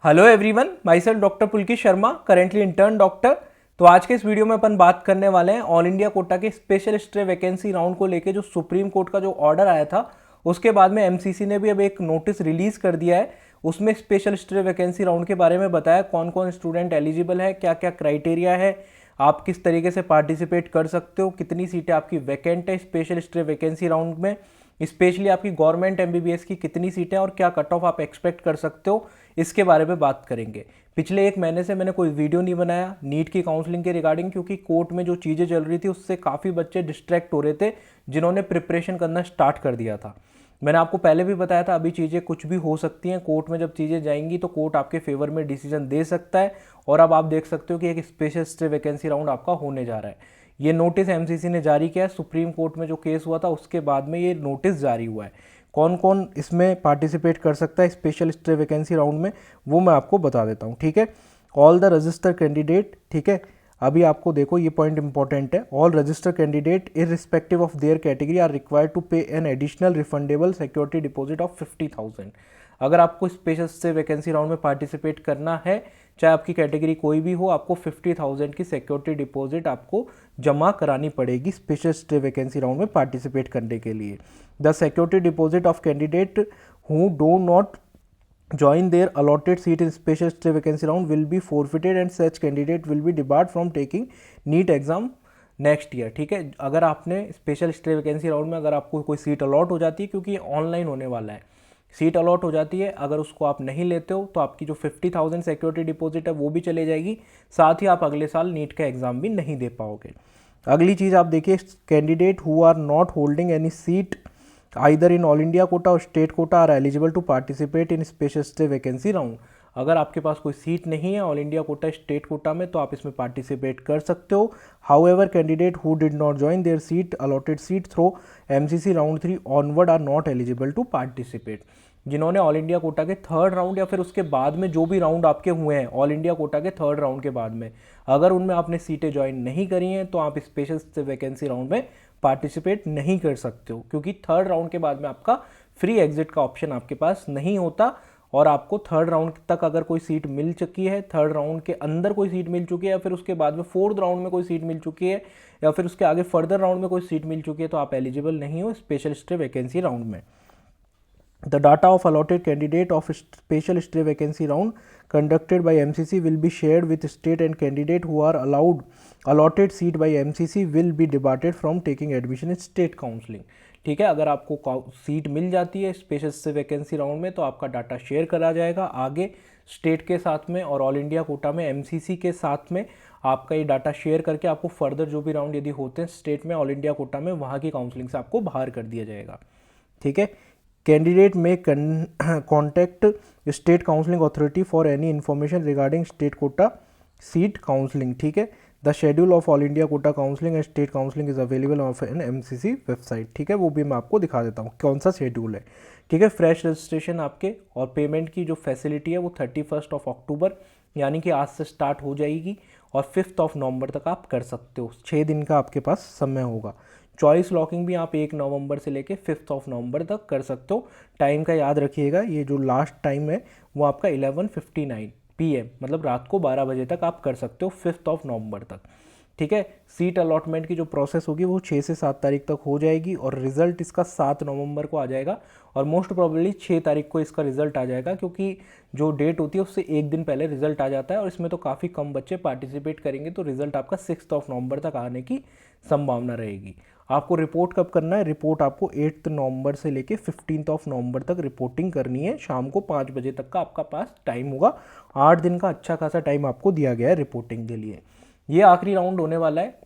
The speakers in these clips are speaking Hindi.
Hello everyone, my self doctor Pulkit Sharma, currently intern doctor. तो आज के इस वीडियो में अपन बात करने वाले हैं ऑल इंडिया कोटा के स्पेशल स्टे वैकेंसी राउंड को लेके जो सुप्रीम कोर्ट का जो ऑर्डर आया था उसके बाद में एमसीसी ने भी अब एक नोटिस रिलीज कर दिया है। उसमें स्पेशल स्टे वैकेंसी राउंड के बारे में बताया कौन कौन स्टूडेंट एलिजिबल है, क्या क्या क्राइटेरिया है, आप किस तरीके से पार्टिसिपेट कर सकते हो, कितनी सीटें आपकी वैकेंट है स्पेशल स्टे वैकेंसी राउंड में, स्पेशली आपकी गवर्नमेंट एमबीबीएस की कितनी सीटें और क्या कट ऑफ आप एक्सपेक्ट कर सकते हो, इसके बारे में बात करेंगे। पिछले एक महीने से मैंने कोई वीडियो नहीं बनाया नीट की काउंसलिंग के रिगार्डिंग, क्योंकि कोर्ट में जो चीज़ें चल रही थी उससे काफ़ी बच्चे डिस्ट्रैक्ट हो रहे थे जिन्होंने प्रिपरेशन करना स्टार्ट कर दिया था। मैंने आपको पहले भी बताया था अभी चीज़ें कुछ भी हो सकती हैं, कोर्ट में जब चीज़ें जाएंगी तो कोर्ट आपके फेवर में डिसीजन दे सकता है। और अब आप देख सकते हो कि एक स्पेशल स्टे वैकेंसी राउंड आपका होने जा रहा है। ये नोटिस एमसीसी ने जारी किया है, सुप्रीम कोर्ट में जो केस हुआ था उसके बाद में ये नोटिस जारी हुआ है। कौन कौन इसमें पार्टिसिपेट कर सकता है स्पेशल स्टे वैकेंसी राउंड में, वो मैं आपको बता देता हूँ। ठीक है, ऑल द रजिस्टर कैंडिडेट, ठीक है, अभी आपको देखो ये पॉइंट इंपॉर्टेंट है। All register candidate irrespective of their category are required to pay an additional refundable security deposit of 50,000। अगर आपको स्पेशल स्टे वैकेंसी राउंड में पार्टिसिपेट करना है, चाहे आपकी कैटेगरी कोई भी हो, आपको 50,000 की सिक्योरिटी डिपॉजिट आपको जमा करानी पड़ेगी स्पेशल स्टे वैकेंसी राउंड में पार्टिसिपेट करने के लिए। The security deposit of candidate who do not join their allotted seat in special stay vacancy round will be forfeited and such candidate will be debarred from taking NEET exam next year. ठीक है, अगर आपने स्पेशल स्टे वैकेंसी राउंड में अगर आपको कोई सीट अलॉट हो जाती है, क्योंकि ये ऑनलाइन होने वाला है, सीट अलॉट हो जाती है, अगर उसको आप नहीं लेते हो तो आपकी जो 50,000 सिक्योरिटी डिपॉजिट है वो भी चले जाएगी, साथ ही आप अगले साल नीट का एग्जाम भी नहीं दे पाओगे। अगली चीज़ आप देखिए, candidate who are not holding any seat either in all India quota और state quota are eligible to participate in special stay vacancy round. अगर आपके पास कोई सीट नहीं है all India quota state quota में तो आप इसमें पार्टिसिपेट कर सकते हो। However candidate who did not join their seat allotted seat through MCC round 3 onward are not eligible to participate. जिन्होंने ऑल इंडिया कोटा के थर्ड राउंड या फिर उसके बाद में जो भी राउंड आपके हुए हैं ऑल इंडिया कोटा के थर्ड राउंड के बाद में, अगर उनमें आपने सीटें ज्वाइन नहीं करी हैं तो आप स्पेशल वैकेंसी राउंड में पार्टिसिपेट नहीं कर सकते हो, क्योंकि थर्ड राउंड के बाद में आपका फ्री एग्जिट का ऑप्शन आपके पास नहीं होता। और आपको थर्ड राउंड तक अगर कोई सीट मिल चुकी है, थर्ड राउंड के अंदर कोई सीट मिल चुकी है, या फिर उसके बाद में फोर्थ राउंड में कोई सीट मिल चुकी है, या फिर उसके आगे फर्दर राउंड में कोई सीट मिल चुकी है, तो आप एलिजिबल नहीं हो स्पेशल स्टे वैकेंसी राउंड में। The data of allotted candidate of special stay vacancy round conducted by MCC will be shared with state, and candidate who are allotted seat by MCC will be debarred from taking admission in state counseling। ठीक है, अगर आपको सीट मिल जाती है स्पेशल स्टे वैकेंसी राउंड में तो आपका डाटा शेयर करा जाएगा आगे स्टेट के साथ में, और ऑल इंडिया कोटा में एमसीसी के साथ में आपका ये डाटा शेयर करके आपको फर्दर जो भी राउंड यदि होते हैं स्टेट में ऑल इंडिया कोटा में, वहाँ की काउंसलिंग से आपको बाहर कर दिया जाएगा। ठीक है, candidate may contact state counselling authority for any information regarding state quota seat counselling. ठीक है, the schedule of all India quota counselling and state counselling is available of an MCC website. ठीक है, वो भी मैं आपको दिखा देता हूँ कौन सा शेड्यूल है। ठीक है, फ्रेश रजिस्ट्रेशन आपके और पेमेंट की जो फैसिलिटी है वो 31 अक्टूबर यानी कि आज से स्टार्ट हो जाएगी, और 5 नवंबर तक आप कर सकते हो। 6 दिन का आपके पास समय होगा। चॉइस लॉकिंग भी आप 1 नवंबर से लेके 5 नवंबर तक कर सकते हो। टाइम का याद रखिएगा, ये जो लास्ट टाइम है वो आपका 11:59 PM, मतलब रात को 12 बजे तक आप कर सकते हो 5 नवंबर तक। ठीक है, सीट अलॉटमेंट की जो प्रोसेस होगी वो 6 से 7 तारीख तक हो जाएगी, और रिजल्ट इसका 7 नवंबर को आ जाएगा, और मोस्ट प्रोबेबली 6 तारीख को इसका रिजल्ट आ जाएगा, क्योंकि जो डेट होती है उससे एक दिन पहले रिजल्ट आ जाता है, और इसमें तो काफ़ी कम बच्चे पार्टिसिपेट करेंगे, तो रिजल्ट आपका 6 नवंबर तक आने की संभावना रहेगी। आपको रिपोर्ट कब करना है? रिपोर्ट आपको 8 नवंबर से लेके 15 नवंबर तक रिपोर्टिंग करनी है। शाम को 5 बजे तक का आपका पास टाइम होगा। 8 दिन का अच्छा खासा टाइम आपको दिया गया है रिपोर्टिंग के लिए। ये आखिरी राउंड होने वाला है।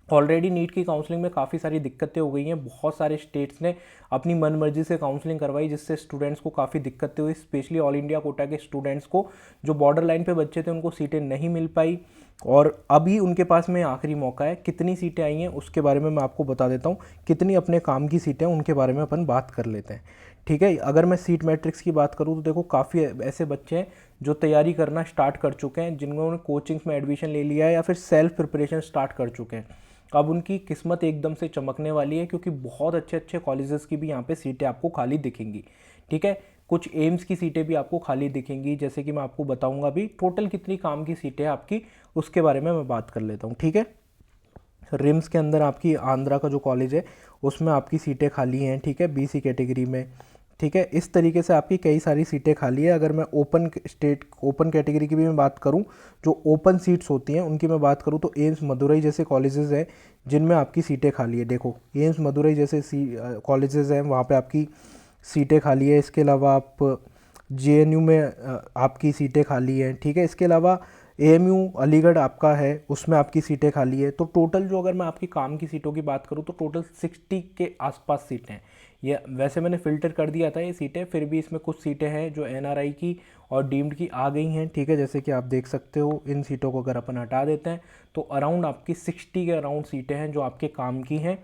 ऑलरेडी नीट की काउंसलिंग में काफ़ी सारी दिक्कतें हो गई हैं, बहुत सारे स्टेट्स ने अपनी मनमर्जी से काउंसलिंग करवाई, जिससे स्टूडेंट्स को काफ़ी दिक्कतें हुई, स्पेशली ऑल इंडिया कोटा के स्टूडेंट्स को जो बॉर्डर लाइन पे बच्चे थे उनको सीटें नहीं मिल पाई, और अभी उनके पास में आखिरी मौका है। कितनी सीटें आई हैं उसके बारे में मैं आपको बता देता हूँ, कितनी अपने काम की सीटें उनके बारे में अपन बात कर लेते हैं। ठीक है, अगर मैं सीट मैट्रिक्स की बात करूँ तो देखो काफ़ी ऐसे बच्चे हैं जो तैयारी करना स्टार्ट कर चुके हैं, जिन्होंने कोचिंग्स में एडमिशन ले लिया है या फिर सेल्फ प्रिपरेशन स्टार्ट कर चुके हैं। अब उनकी किस्मत एकदम से चमकने वाली है, क्योंकि बहुत अच्छे अच्छे कॉलेजेस की भी यहाँ पे सीटें आपको खाली दिखेंगी। ठीक है, कुछ एम्स की सीटें भी आपको खाली दिखेंगी, जैसे कि मैं आपको बताऊंगा अभी टोटल कितनी काम की सीटें हैं आपकी, उसके बारे में मैं बात कर लेता हूँ, ठीक है। रिम्स के अंदर आपकी आंध्रा का जो कॉलेज है उसमें आपकी सीटें खाली हैं, ठीक है, बीसी कैटेगरी में, ठीक है। इस तरीके से आपकी कई सारी सीटें खाली है। अगर मैं ओपन कैटेगरी की भी मैं बात करूं, जो ओपन सीट्स होती हैं उनकी मैं बात करूं, तो एम्स मदुरई जैसे कॉलेजेस हैं जिनमें आपकी सीटें खाली है। देखो एम्स मदुरई जैसे कॉलेजेस हैं, वहाँ पे आपकी सीटें खाली है। इसके अलावा आप जेएनयू में आपकी सीटें खाली हैं, ठीक है। इसके अलावा एएमयू अलीगढ़ आपका है, उसमें आपकी सीटें खाली है। तो टोटल जो अगर मैं आपकी काम की सीटों की बात करूं तो टोटल 60 के आसपास सीटें हैं। ये वैसे मैंने फ़िल्टर कर दिया था ये सीटें, फिर भी इसमें कुछ सीटें हैं जो एनआरआई की और डीम्ड की आ गई हैं, ठीक है। जैसे कि आप देख सकते हो, इन सीटों को अगर अपन हटा देते हैं तो अराउंड आपकी 60 के अराउंड सीटें हैं जो आपके काम की हैं।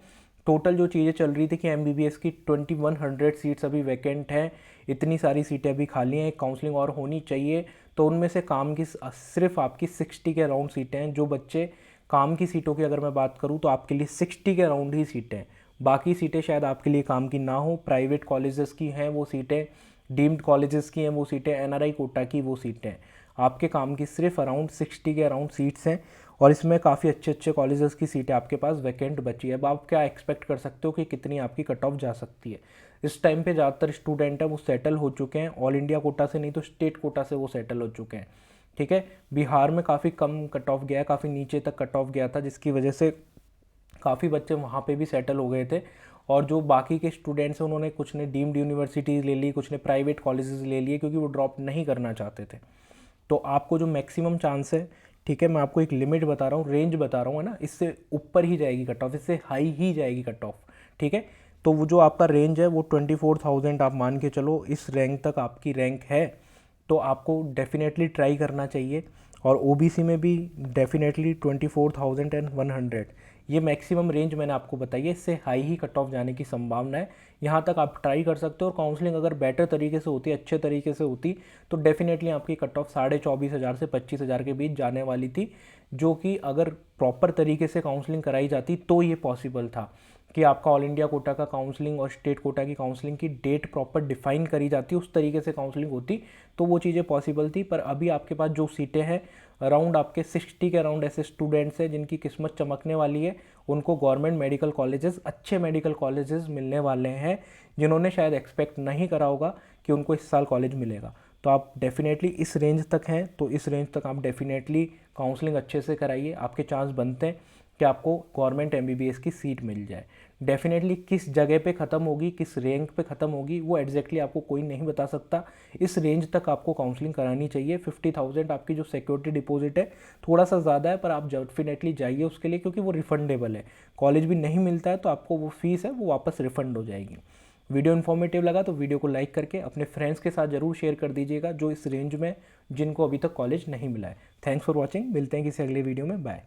टोटल जो चीज़ें चल रही थी कि एमबीबीएस की 2100 सीट्स अभी वैकेंट हैं, इतनी सारी सीटें अभी खाली हैं, काउंसलिंग और होनी चाहिए। तो उनमें से काम की सिर्फ आपकी 60 के अराउंड सीटें हैं। जो बच्चे काम की सीटों की अगर मैं बात करूं तो आपके लिए 60 के अराउंड ही सीटें हैं, बाकी सीटें शायद आपके लिए काम की ना हो। प्राइवेट कॉलेजेस की हैं वो सीटें, डीम्ड कॉलेजेस की हैं वो सीटें, एनआरआई कोटा की वो सीटें, आपके काम की सिर्फ अराउंड 60 के अराउंड सीट्स हैं। और इसमें काफ़ी अच्छे अच्छे कॉलेजेस की सीटें आपके पास वैकेंट बची है। अब आप क्या एक्सपेक्ट कर सकते हो कि कितनी आपकी कट ऑफ जा सकती है। इस टाइम पे ज़्यादातर स्टूडेंट है वो सेटल हो चुके हैं, ऑल इंडिया कोटा से नहीं तो स्टेट कोटा से वो सेटल हो चुके हैं, ठीक है। बिहार में काफ़ी कम कट ऑफ गया है, काफ़ी नीचे तक कट ऑफ गया था, जिसकी वजह से काफ़ी बच्चे वहाँ पे भी सेटल हो गए थे। और जो बाकी के स्टूडेंट्स हैं उन्होंने कुछ ने डीम्ड यूनिवर्सिटीज़ ले ली, कुछ ने प्राइवेट कॉलेजेस ले लिए, क्योंकि वो ड्रॉप नहीं करना चाहते थे। तो आपको जो मैक्सिमम चांस है, ठीक है, मैं आपको एक लिमिट बता रहा हूँ, रेंज बता रहा हूँ, है ना, इससे ऊपर ही जाएगी कट ऑफ, इससे हाई ही जाएगी कट ऑफ, ठीक है। तो वो जो आपका रेंज है वो 24,000 आप मान के चलो, इस रैंक तक आपकी रैंक है, तो आपको डेफिनेटली ट्राई करना चाहिए। और ओबीसी में भी डेफिनेटली 24,100 ये मैक्सिमम रेंज मैंने आपको बताई है, इससे हाई ही कट ऑफ जाने की संभावना है। यहाँ तक आप ट्राई कर सकते हो। और काउंसलिंग अगर बेटर तरीके से होती, अच्छे तरीके से होती, तो डेफिनेटली आपकी कट ऑफ 24,500 से 25,000 के बीच जाने वाली थी, जो कि अगर प्रॉपर तरीके से काउंसलिंग कराई जाती तो ये पॉसिबल था कि आपका ऑल इंडिया कोटा का काउंसलिंग और स्टेट कोटा की काउंसलिंग की डेट प्रॉपर डिफाइन करी जाती, उस तरीके से काउंसलिंग होती तो वो चीज़ें पॉसिबल थी। पर अभी आपके पास जो सीटें हैं अराउंड आपके 60 के अराउंड ऐसे स्टूडेंट्स हैं जिनकी किस्मत चमकने वाली है, उनको गवर्नमेंट मेडिकल कॉलेजेस, अच्छे मेडिकल कॉलेजेस मिलने वाले हैं, जिन्होंने शायद एक्सपेक्ट नहीं करा होगा कि उनको इस साल कॉलेज मिलेगा। तो आप डेफिनेटली इस रेंज तक हैं, तो इस रेंज तक आप डेफिनेटली काउंसलिंग अच्छे से कराइए, आपके चांस बनते हैं कि आपको गवर्नमेंट एमबीबीएस की सीट मिल जाए। डेफिनेटली किस जगह पे ख़त्म होगी, किस रैंक पे ख़त्म होगी, वो एग्जैक्टली आपको कोई नहीं बता सकता। इस रेंज तक आपको काउंसलिंग करानी चाहिए। 50,000 आपकी जो सिक्योरिटी डिपॉजिट है थोड़ा सा ज़्यादा है, पर आप डेफिनेटली जाइए उसके लिए, क्योंकि वो रिफंडेबल है। कॉलेज भी नहीं मिलता है तो आपको वो फीस है वो वापस रिफंड हो जाएगी। वीडियो इन्फॉर्मेटिव लगा तो वीडियो को लाइक करके अपने फ्रेंड्स के साथ ज़रूर शेयर कर दीजिएगा, जो इस रेंज में जिनको अभी तक कॉलेज नहीं मिला है। थैंक्स फॉर वॉचिंग, मिलते हैं किसी अगले वीडियो में, बाय।